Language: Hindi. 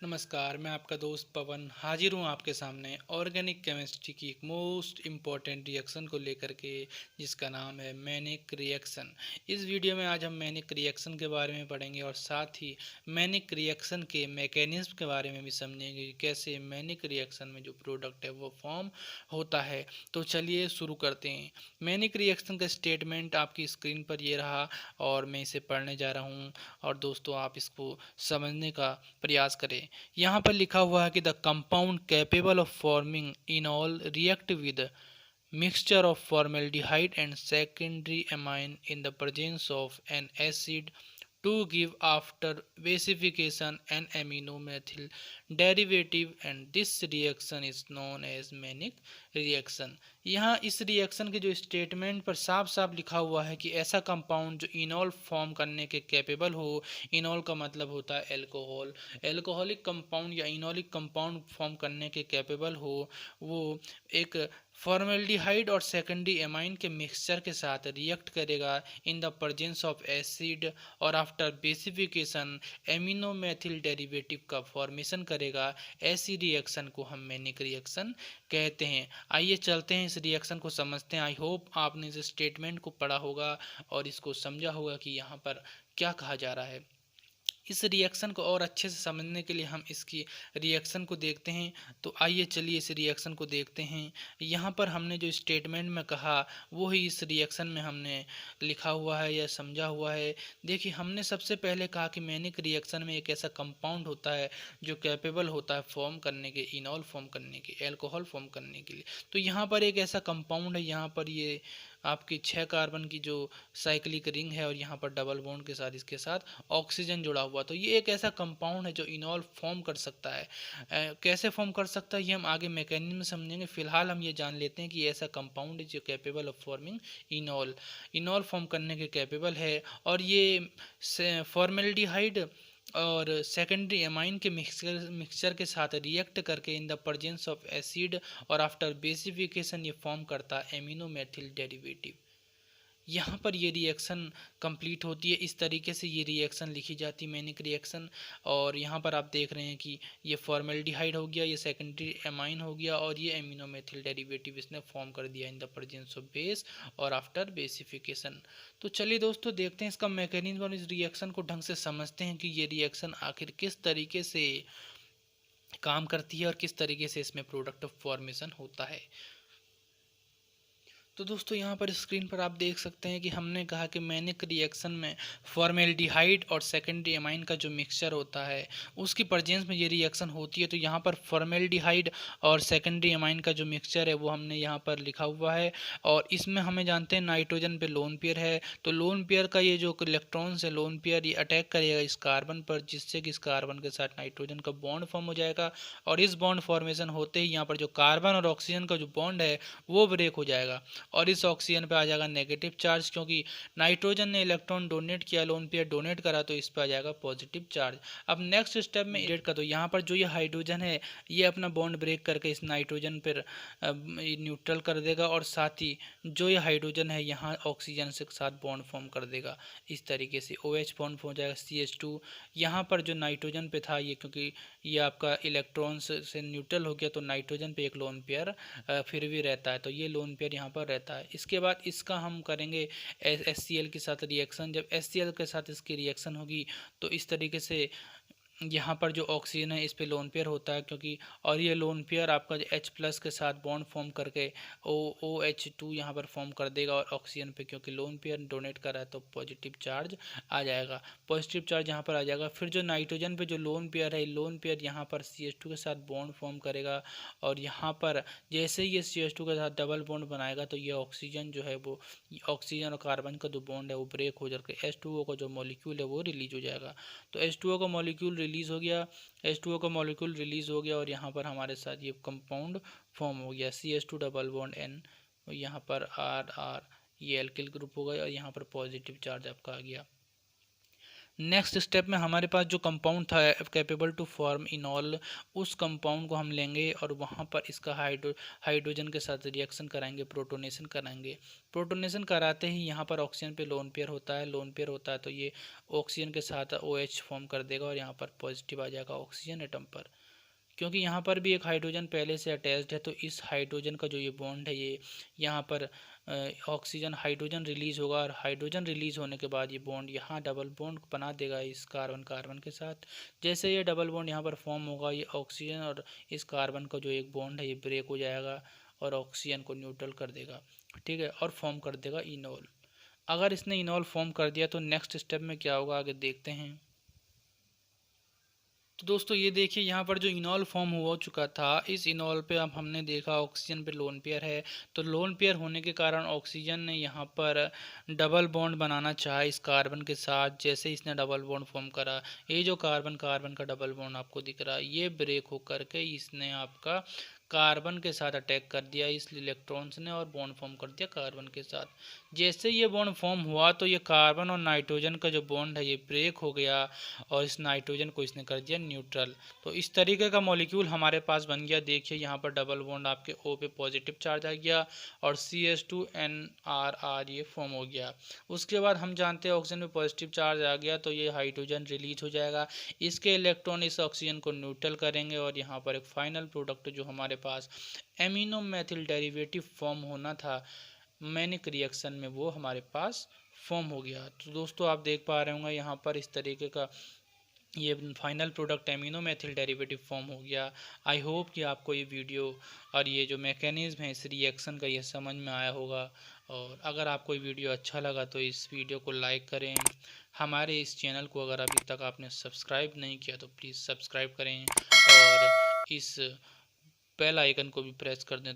नमस्कार, मैं आपका दोस्त पवन हाजिर हूँ आपके सामने ऑर्गेनिक केमिस्ट्री की एक मोस्ट इम्पॉर्टेंट रिएक्शन को लेकर के, जिसका नाम है मैनिक रिएक्शन। इस वीडियो में आज हम मैनिक रिएक्शन के बारे में पढ़ेंगे और साथ ही मैनिक रिएक्शन के मैकेनिज्म के बारे में भी समझेंगे कि कैसे मैनिक रिएक्शन में जो प्रोडक्ट है वो फॉर्म होता है। तो चलिए शुरू करते हैं। मैनिक रिएक्शन का स्टेटमेंट आपकी स्क्रीन पर ये रहा और मैं इसे पढ़ने जा रहा हूँ और दोस्तों आप इसको समझने का प्रयास करें। यहाँ पर लिखा हुआ है कि the compound capable of forming इनॉल react with mixture of formaldehyde and secondary amine in the presence of an acid to give after basification an amino methyl derivative, and this reaction is known as Mannich reaction। यहाँ इस रिएक्शन के जो स्टेटमेंट पर साफ साफ लिखा हुआ है कि ऐसा कंपाउंड जो इनॉल फॉर्म करने के कैपेबल हो। इनॉल का मतलब होता है एल्कोहल। एल्कोहलिक कंपाउंड या इनॉलिक कंपाउंड फॉर्म करने के कैपेबल हो, वो एक फॉर्मेल्डिहाइड और सेकेंडरी एमाइन के मिक्सचर के साथ रिएक्ट करेगा in the presence of acid और आफ्टर बेसिफिकेशन एमिनो मैथिल डेरिवेटिव का फॉर्मेशन करेगा। ऐसी रिएक्शन को हम मैनिक रिएक्शन कहते हैं। आइए चलते हैं इस रिएक्शन को समझते हैं। आई होप आपने इस स्टेटमेंट को पढ़ा होगा और इसको समझा होगा कि यहाँ पर क्या कहा जा रहा है। इस रिएक्शन को और अच्छे से समझने के लिए हम इसकी रिएक्शन को देखते हैं। तो आइए चलिए इस रिएक्शन को देखते हैं। यहाँ पर हमने जो स्टेटमेंट में कहा वो ही इस रिएक्शन में हमने लिखा हुआ है या समझा हुआ है। देखिए, हमने सबसे पहले कहा कि मैनिक रिएक्शन में एक ऐसा कंपाउंड होता है जो कैपेबल होता है फॉर्म करने के, इनॉल फॉर्म करने के, एल्कोहल फॉर्म करने के लिए। तो यहाँ पर एक ऐसा कंपाउंड है, यहाँ पर ये आपकी 6 कार्बन की जो साइक्लिक रिंग है और यहाँ पर डबल बॉन्ड के साथ इसके साथ ऑक्सीजन जुड़ा हुआ। तो ये एक ऐसा कंपाउंड है जो इनॉल फॉर्म कर सकता है। कैसे फॉर्म कर सकता है ये हम आगे मैकेनिज्म समझेंगे। फिलहाल हम ये जान लेते हैं कि ऐसा कंपाउंड है जो कैपेबल ऑफ फॉर्मिंग इनॉल, इनॉल फॉर्म करने के कैपेबल है। और ये फॉर्मेल्डिहाइड और सेकेंडरी एमाइन के मिक्सचर के साथ रिएक्ट करके in the presence of acid और आफ्टर बेसिफिकेशन ये फॉर्म करता है एमिनो मैथिल डेरिवेटिव। यहाँ पर ये रिएक्शन कंप्लीट होती है। इस तरीके से ये रिएक्शन लिखी जाती है, मैनिक रिएक्शन। और यहाँ पर आप देख रहे हैं कि ये फॉर्मेल्डिहाइड हो गया, ये सेकेंडरी एमाइन हो गया और ये एमिनो मेथिल डेरिवेटिव इसने फॉर्म कर दिया in the presence of base और आफ्टर बेसिफिकेशन। तो चलिए दोस्तों देखते हैं इसका मैकेनिज्म और इस रिएक्शन को ढंग से समझते हैं कि ये रिएक्शन आखिर किस तरीके से काम करती है और किस तरीके से इसमें प्रोडक्ट ऑफ फॉर्मेशन होता है। तो दोस्तों यहाँ पर स्क्रीन पर आप देख सकते हैं कि हमने कहा कि मैनिक रिएक्शन में फॉर्मेल्डिहाइड और सेकेंडरी एमाइन का जो मिक्सचर होता है उसकी प्रेजेंस में ये रिएक्शन होती है। तो यहाँ पर फॉर्मेल्डिहाइड और सेकेंडरी एमाइन का जो मिक्सचर है वो हमने यहाँ पर लिखा हुआ है। और इसमें हमें जानते हैं नाइट्रोजन पे लोन पेयर है, तो लोन पेयर का ये जो इलेक्ट्रॉन्स है, लोन पेयर ये अटैक करेगा इस कार्बन पर, जिससे कि इस कार्बन के साथ नाइट्रोजन का बॉन्ड फॉर्म हो जाएगा। और इस बॉन्ड फॉर्मेशन होते ही यहाँ पर जो कार्बन और ऑक्सीजन का जो बॉन्ड है वो ब्रेक हो जाएगा और इस ऑक्सीजन पे आ जाएगा नेगेटिव चार्ज, क्योंकि नाइट्रोजन ने इलेक्ट्रॉन डोनेट किया, लोन पेयर डोनेट करा, तो इस पे आ जाएगा पॉजिटिव चार्ज। अब नेक्स्ट स्टेप में इरेट का, तो यहाँ पर जो ये हाइड्रोजन है ये अपना बॉन्ड ब्रेक करके इस नाइट्रोजन पर न्यूट्रल कर देगा और साथ ही जो ये हाइड्रोजन है यहाँ ऑक्सीजन से साथ बॉन्ड फॉर्म कर देगा। इस तरीके से OH बॉन्ड फॉर्म हो जाएगा CH2। यहाँ पर जो नाइट्रोजन पे था ये, क्योंकि ये आपका इलेक्ट्रॉन्स से न्यूट्रल हो गया, तो नाइट्रोजन पे एक लोन पेयर फिर भी रहता है, तो ये लोन पेयर यहाँ पर रहता है। इसके बाद इसका हम करेंगे HCl के साथ रिएक्शन। जब HCl के साथ इसकी रिएक्शन होगी तो इस तरीके से यहाँ पर जो ऑक्सीजन है इस पे लोन पेयर होता है, क्योंकि और ये लोन पेयर आपका जो H+ के साथ बॉन्ड फॉर्म करके OH2 यहाँ पर फॉर्म कर देगा और ऑक्सीजन पे, क्योंकि लोन पेयर डोनेट कर रहा है तो पॉजिटिव चार्ज आ जाएगा, पॉजिटिव चार्ज यहाँ पर आ जाएगा। फिर जो नाइट्रोजन पे जो लोन पेयर है, लोन पेयर यहाँ पर CH2 के साथ बॉन्ड फॉर्म करेगा और यहाँ पर जैसे ही ये CH2 के साथ डबल बॉन्ड बनाएगा तो ये ऑक्सीजन जो है वो, ऑक्सीजन और कार्बन का जो बॉन्ड है वो ब्रेक हो जाकर H2O का जो मॉलिक्यूल है वो रिलीज हो जाएगा। तो H2O का मॉलिक्यूल रिलीज़ हो गया, H2O का मॉलिक्यूल रिलीज़ हो गया और यहाँ पर हमारे साथ ये कंपाउंड फॉर्म हो गया CH2 डबल बॉन्ड N, और यहाँ पर R R, ये एल्किल ग्रुप हो गया और यहाँ पर पॉजिटिव चार्ज आपका आ गया। नेक्स्ट स्टेप में हमारे पास जो कंपाउंड था कैपेबल टू फॉर्म इनॉल, उस कंपाउंड को हम लेंगे और वहाँ पर इसका हाइड्रोजन के साथ रिएक्शन कराएंगे, प्रोटोनेशन कराएंगे। प्रोटोनेशन कराते ही यहाँ पर ऑक्सीजन पे लोन पेयर होता है, लोन पेयर होता है तो ये ऑक्सीजन के साथ OH फॉर्म कर देगा और यहाँ पर पॉजिटिव आ जाएगा ऑक्सीजन एटम पर। क्योंकि यहाँ पर भी एक हाइड्रोजन पहले से अटैच्ड है तो इस हाइड्रोजन का जो ये बॉन्ड है ये यहाँ पर ऑक्सीजन हाइड्रोजन रिलीज होगा और हाइड्रोजन रिलीज होने के बाद ये बॉन्ड यहाँ डबल बॉन्ड बना देगा इस कार्बन कार्बन के साथ। जैसे ये डबल बॉन्ड यहाँ पर फॉर्म होगा, ये ऑक्सीजन और इस कार्बन का जो एक बॉन्ड है ये ब्रेक हो जाएगा और ऑक्सीजन को न्यूट्रल कर देगा, ठीक है, और फॉर्म कर देगा इनॉल। अगर इसने इनॉल फॉर्म कर दिया तो नेक्स्ट स्टेप में क्या होगा आगे देखते हैं। तो दोस्तों ये देखिए यहाँ पर जो इनॉल फॉर्म हो चुका था, इस इनॉल पे अब हमने देखा ऑक्सीजन पे लोन पेयर है, तो लोन पेयर होने के कारण ऑक्सीजन ने यहाँ पर डबल बॉन्ड बनाना चाहा इस कार्बन के साथ। जैसे इसने डबल बॉन्ड फॉर्म करा, ये जो कार्बन कार्बन का डबल बॉन्ड आपको दिख रहा है ये ब्रेक होकर के इसने आपका कार्बन के साथ अटैक कर दिया इस इलेक्ट्रॉन्स ने और बॉन्ड फॉर्म कर दिया कार्बन के साथ। जैसे ये बॉन्ड फॉर्म हुआ तो ये कार्बन और नाइट्रोजन का जो बॉन्ड है ये ब्रेक हो गया और इस नाइट्रोजन को इसने कर दिया न्यूट्रल। तो इस तरीके का मॉलिक्यूल हमारे पास बन गया। देखिए यहाँ पर डबल बॉन्ड आपके O पे पॉजिटिव चार्ज आ गया और CH2NR ये फॉर्म हो गया। उसके बाद हम जानते हैं ऑक्सीजन में पॉजिटिव चार्ज आ गया तो ये हाइड्रोजन रिलीज हो जाएगा, इसके इलेक्ट्रॉन इस ऑक्सीजन को न्यूट्रल करेंगे और यहाँ पर एक फाइनल प्रोडक्ट जो हमारे पास एमिनो मैथिल डेरिवेटिव फॉर्म होना था मैनिक रिएक्शन में वो हमारे पास फॉर्म हो गया। तो दोस्तों आप देख पा रहे होंगे यहाँ पर इस तरीके का ये final product amino Maithil derivative form हो गया। आई होप कि आपको ये वीडियो और ये जो मैकेनिज्म है इस रिएक्शन का ये समझ में आया होगा। और अगर आपको ये वीडियो अच्छा लगा तो इस वीडियो को लाइक करें। हमारे इस चैनल को अगर अभी तक आपने सब्सक्राइब नहीं किया तो प्लीज़ सब्सक्राइब करें और इस बेल आइकन को भी प्रेस कर दें।